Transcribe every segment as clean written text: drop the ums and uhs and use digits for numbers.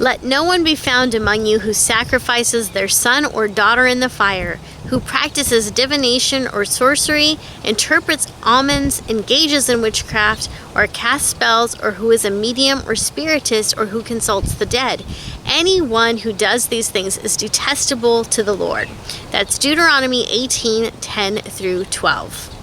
Let no one be found among you who sacrifices their son or daughter in the fire, who practices divination or sorcery, interprets omens, engages in witchcraft, or casts spells, or who is a medium or spiritist, or who consults the dead. Anyone who does these things is detestable to the Lord. That's Deuteronomy 18:10 through 12.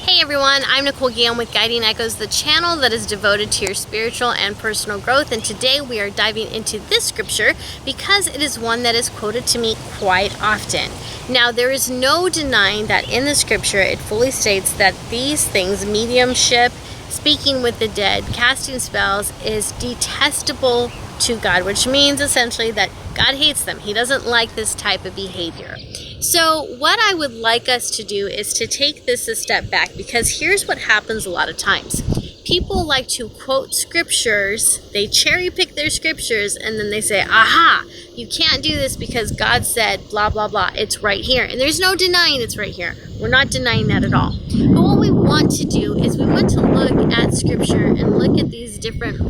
Hey everyone, I'm Nicole Guillaume with Guiding Echoes, the channel that is devoted to your spiritual and personal growth. And today we are diving into this scripture because it is one that is quoted to me quite often. Now, there is no denying that in the scripture it fully states that these things, mediumship, speaking with the dead, casting spells, is detestable to God, which means essentially that God hates them. He doesn't like this type of behavior. So what I would like us to do is to take this a step back, because here's what happens a lot of times. People like to quote scriptures, they cherry pick their scriptures, and then they say, aha, you can't do this because God said blah, blah, blah. It's right here. And there's no denying it's right here. We're not denying that at all. But what we want to do is we want to look at scripture and look at these different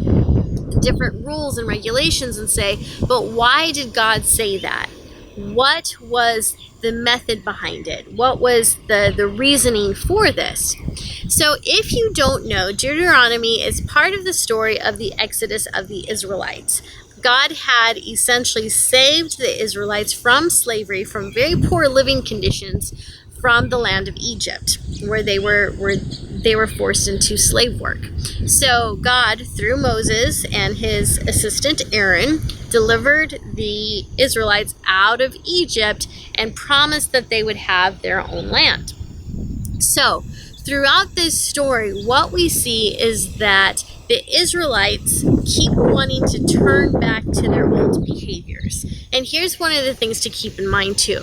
rules and regulations and say, but why did God say that? What was the method behind it? What was the reasoning for this? So if you don't know, Deuteronomy is part of the story of the Exodus of the Israelites. God had essentially saved the Israelites from slavery, from very poor living conditions, from the land of Egypt, where they were forced into slave work. So God, through Moses and his assistant Aaron, delivered the Israelites out of Egypt and promised that they would have their own land. So throughout this story, what we see is that the Israelites keep wanting to turn back to their old behaviors. And here's one of the things to keep in mind too.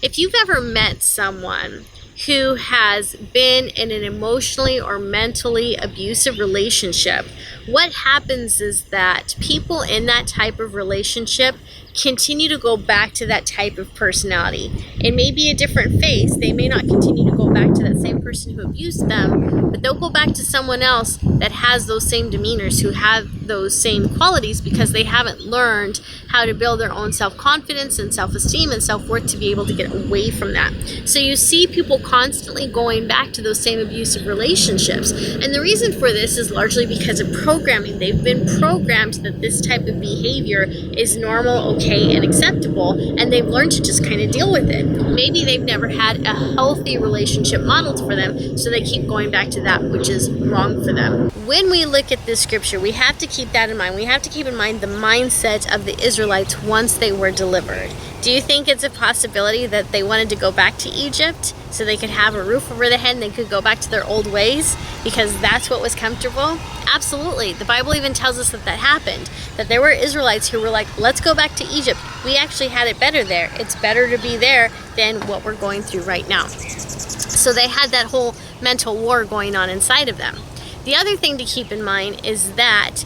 If you've ever met someone who has been in an emotionally or mentally abusive relationship, what happens is that people in that type of relationship continue to go back to that type of personality. It may be a different face. They may not continue to go back to that same person who abused them, but they'll go back to someone else that has those same demeanors, who have those same qualities, because they haven't learned how to build their own self-confidence and self-esteem and self-worth to be able to get away from that. So you see people constantly going back to those same abusive relationships. And the reason for this is largely because of programming. They've been programmed that this type of behavior is normal, okay, and acceptable, and they've learned to just kind of deal with it. Maybe they've never had a healthy relationship modeled for them, so they keep going back to that which is wrong for them. When we look at this scripture, we have to keep that in mind. We have to keep in mind the mindset of the Israelites once they were delivered. Do you think it's a possibility that they wanted to go back to Egypt so they could have a roof over their head and they could go back to their old ways because that's what was comfortable? Absolutely. The Bible even tells us that that happened, that there were Israelites who were like, let's go back to Egypt. We actually had it better there. It's better to be there than what we're going through right now. So they had that whole mental war going on inside of them. The other thing to keep in mind is that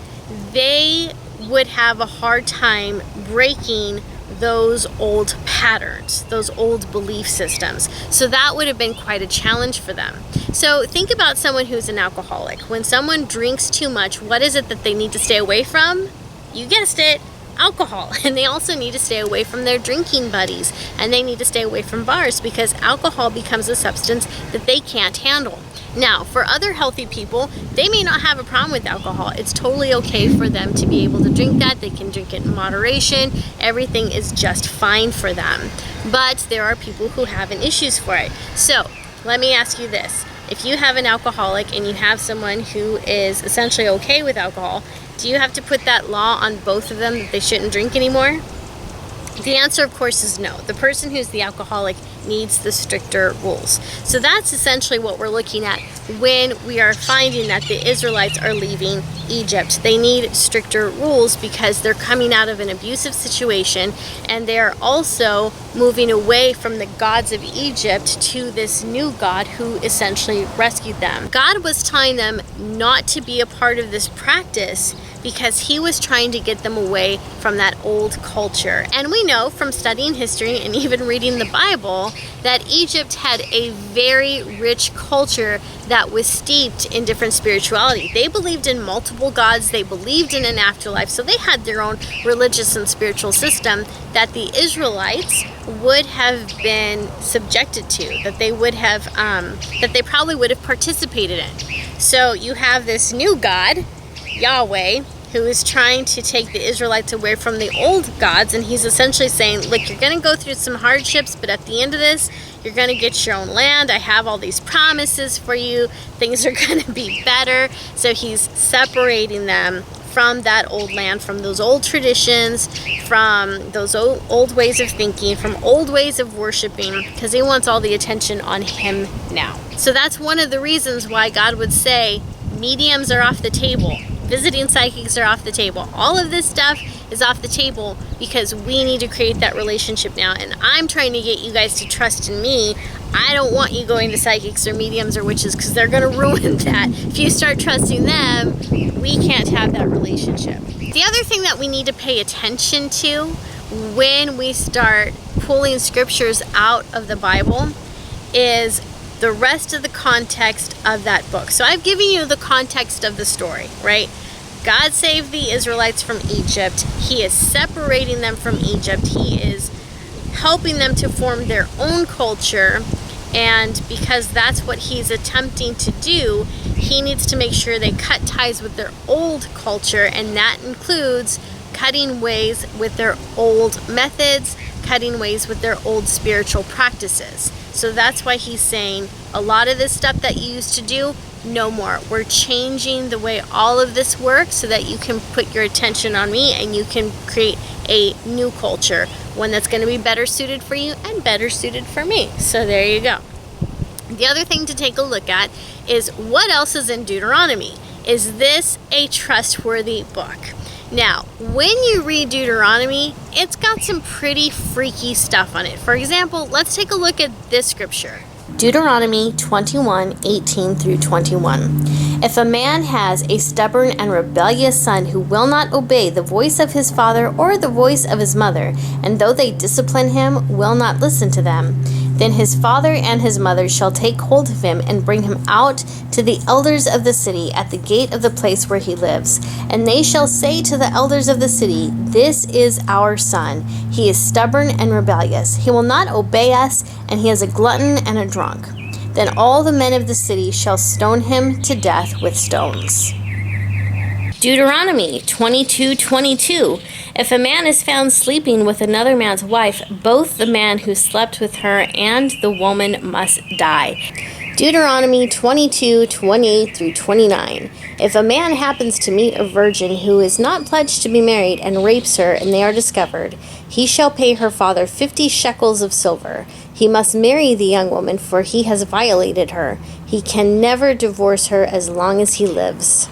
they would have a hard time breaking those old patterns, those old belief systems. So that would have been quite a challenge for them. So think about someone who's an alcoholic. When someone drinks too much, what is it that they need to stay away from? You guessed it, alcohol. And they also need to stay away from their drinking buddies, and they need to stay away from bars because alcohol becomes a substance that they can't handle. Now, for other healthy people, they may not have a problem with alcohol. It's totally okay for them to be able to drink that. They can drink it in moderation. Everything is just fine for them. But there are people who have issues for it. So let me ask you this. If you have an alcoholic and you have someone who is essentially okay with alcohol, do you have to put that law on both of them that they shouldn't drink anymore? The answer, of course, is no. The person who's the alcoholic needs the stricter rules. So that's essentially what we're looking at when we are finding that the Israelites are leaving Egypt. They need stricter rules because they're coming out of an abusive situation, and they are also moving away from the gods of Egypt to this new God who essentially rescued them. God was telling them not to be a part of this practice because he was trying to get them away from that old culture. And we know from studying history and even reading the Bible that Egypt had a very rich culture that was steeped in different spirituality. They believed in multiple gods, they believed in an afterlife, so they had their own religious and spiritual system that the Israelites would have been subjected to, that they would have, that they probably would have participated in. So you have this new God, Yahweh, who is trying to take the Israelites away from the old gods, and he's essentially saying, look, you're going to go through some hardships, but at the end of this, you're going to get your own land. I have all these promises for you. Things are going to be better. So he's separating them from that old land, from those old traditions, from those old ways of thinking, from old ways of worshiping, because he wants all the attention on him now. So that's one of the reasons why God would say mediums are off the table. Visiting psychics are off the table. All of this stuff is off the table because we need to create that relationship now. And I'm trying to get you guys to trust in me. I don't want you going to psychics or mediums or witches because they're going to ruin that. If you start trusting them, we can't have that relationship. The other thing that we need to pay attention to when we start pulling scriptures out of the Bible is the rest of the context of that book. So I've given you the context of the story, right? God saved the Israelites from Egypt. He is separating them from Egypt. He is helping them to form their own culture. And because that's what he's attempting to do, he needs to make sure they cut ties with their old culture. And that includes cutting ways with their old methods, cutting ways with their old spiritual practices. So that's why he's saying a lot of this stuff that you used to do, no more. We're changing the way all of this works so that you can put your attention on me and you can create a new culture, one that's going to be better suited for you and better suited for me. So there you go. The other thing to take a look at is what else is in Deuteronomy. Is this a trustworthy book? Now, when you read Deuteronomy, it's got some pretty freaky stuff on it. For example, let's take a look at this scripture. Deuteronomy 21:18 through 21. If a man has a stubborn and rebellious son who will not obey the voice of his father or the voice of his mother, and though they discipline him, will not listen to them, then his father and his mother shall take hold of him and bring him out to the elders of the city at the gate of the place where he lives. And they shall say to the elders of the city, this is our son. He is stubborn and rebellious. He will not obey us, and he is a glutton and a drunk. Then all the men of the city shall stone him to death with stones. Deuteronomy 22:22. If a man is found sleeping with another man's wife, both the man who slept with her and the woman must die. Deuteronomy 22:28 through 29. If a man happens to meet a virgin who is not pledged to be married and rapes her and they are discovered, he shall pay her father 50 shekels of silver. He must marry the young woman, for he has violated her. He can never divorce her as long as he lives.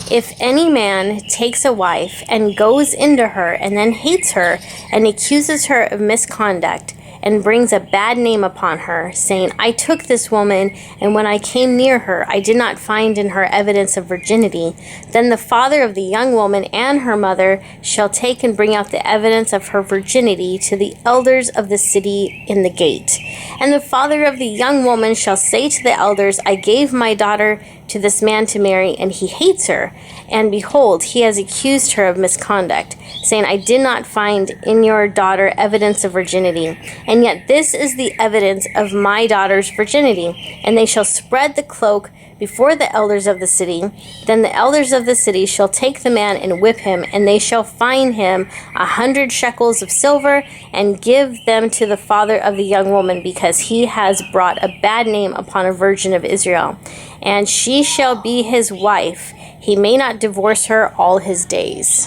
If any man takes a wife and goes into her and then hates her and accuses her of misconduct and brings a bad name upon her, saying, I took this woman, and when I came near her, I did not find in her evidence of virginity, then the father of the young woman and her mother shall take and bring out the evidence of her virginity to the elders of the city in the gate. And the father of the young woman shall say to the elders, I gave my daughter to this man to marry, and he hates her. And behold, he has accused her of misconduct, saying, I did not find in your daughter evidence of virginity. And yet this is the evidence of my daughter's virginity. And they shall spread the cloak before the elders of the city. Then the elders of the city shall take the man and whip him, and they shall fine him 100 shekels of silver, and give them to the father of the young woman, because he has brought a bad name upon a virgin of Israel. And she shall be his wife. He may not divorce her all his days.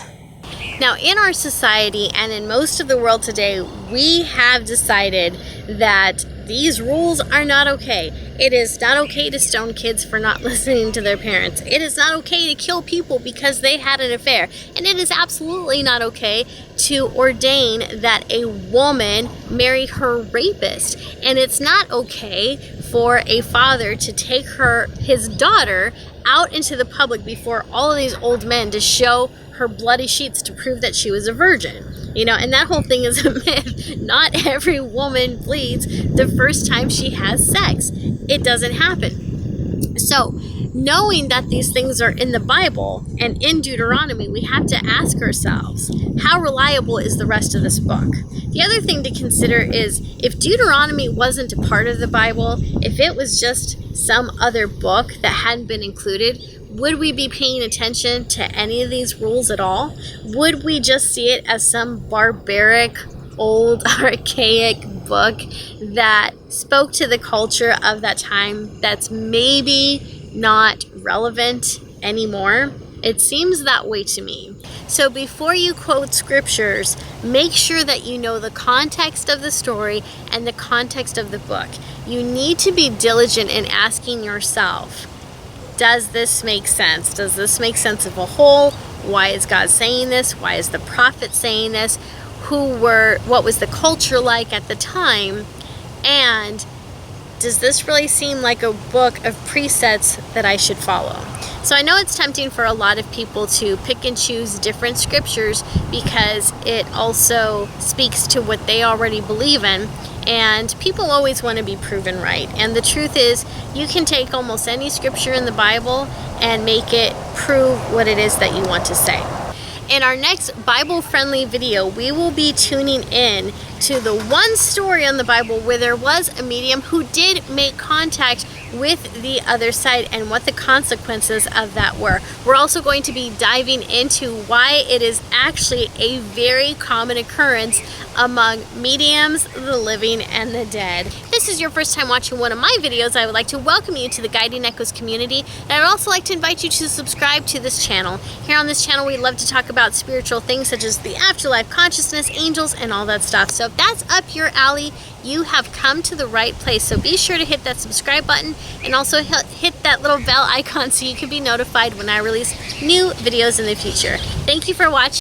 Now, in our society and in most of the world today, we have decided that these rules are not okay. It is not okay to stone kids for not listening to their parents. It is not okay to kill people because they had an affair. And it is absolutely not okay to ordain that a woman marry her rapist. And it's not okay for a father to take his daughter out into the public before all of these old men to show her bloody sheets to prove that she was a virgin. You know, and that whole thing is a myth. Not every woman bleeds the first time she has sex. It doesn't happen. So, knowing that these things are in the Bible and in Deuteronomy, we have to ask ourselves, how reliable is the rest of this book? The other thing to consider is, if Deuteronomy wasn't a part of the Bible, if it was just some other book that hadn't been included, would we be paying attention to any of these rules at all? Would we just see it as some barbaric, old, archaic book that spoke to the culture of that time that's maybe not relevant anymore? It seems that way to me. So before you quote scriptures, make sure that you know the context of the story and the context of the book. You need to be diligent in asking yourself, does this make sense? Does this make sense of a whole? Why is God saying this? Why is the prophet saying this? What was the culture like at the time? And does this really seem like a book of precepts that I should follow? So I know it's tempting for a lot of people to pick and choose different scriptures because it also speaks to what they already believe in. And people always want to be proven right. And the truth is, you can take almost any scripture in the Bible and make it prove what it is that you want to say. In our next Bible-friendly video, we will be tuning in to the one story on the Bible where there was a medium who did make contact with the other side and what the consequences of that were. We're also going to be diving into why it is actually a very common occurrence among mediums, the living, and the dead. If this is your first time watching one of my videos, I would like to welcome you to the Guiding Echoes community, and I would also like to invite you to subscribe to this channel. Here on this channel, we love to talk about spiritual things such as the afterlife, consciousness, angels, and all that stuff. So if that's up your alley, you have come to the right place. So be sure to hit that subscribe button and also hit that little bell icon so you can be notified when I release new videos in the future. Thank you for watching.